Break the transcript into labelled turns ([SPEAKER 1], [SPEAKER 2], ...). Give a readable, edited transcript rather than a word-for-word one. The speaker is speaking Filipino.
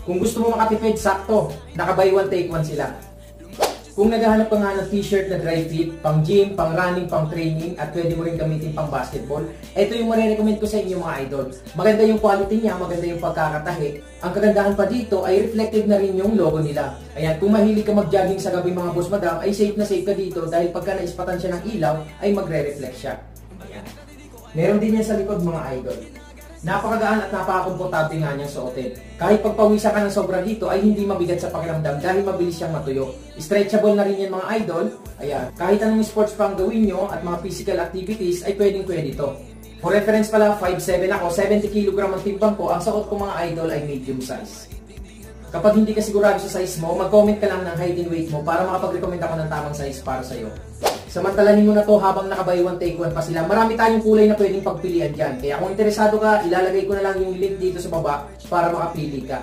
[SPEAKER 1] Kung gusto mo makatipid, sakto. Naka buy one take one sila. Kung naghahanap ka nga ng t-shirt na dry fit, pang gym, pang running, pang training, at pwede mo rin gamitin pang basketball, ito yung marirecommend ko sa inyo mga idol. Maganda yung quality niya, maganda yung pagkakatahi. Ang kagandahan pa dito ay reflective na rin yung logo nila. Ayan, kung mahilig ka mag-jogging sa gabi mga boss madam, ay safe na safe ka dito dahil pagka naispatan siya ng ilaw, ay magre-reflect siya. Ayan. Meron din yan sa likod mga idol. Napakagaan at napakakomportable nga niyang suotin. Kahit pagpawisan ka ng sobra dito ay hindi mabigat sa pakiramdam dahil mabilis siyang matuyo. Stretchable na rin yan mga idol. Ayan, kahit anong sports pang gawin nyo at mga physical activities ay pwedeng ito. For reference pala, 5'7 ako, 70 kg ang timbang ko, ang suot ko mga idol ay medium size. Kapag hindi ka sigurado sa size mo, mag-comment ka lang ng height and weight mo para makapag-recommend ako ng tamang size para sa'yo. Samantalahin mo na to habang naka-buy one take one pa sila. Marami tayong kulay na pwedeng pagpilian dyan. Kaya kung interesado ka, ilalagay ko na lang yung link dito sa baba para makapili ka.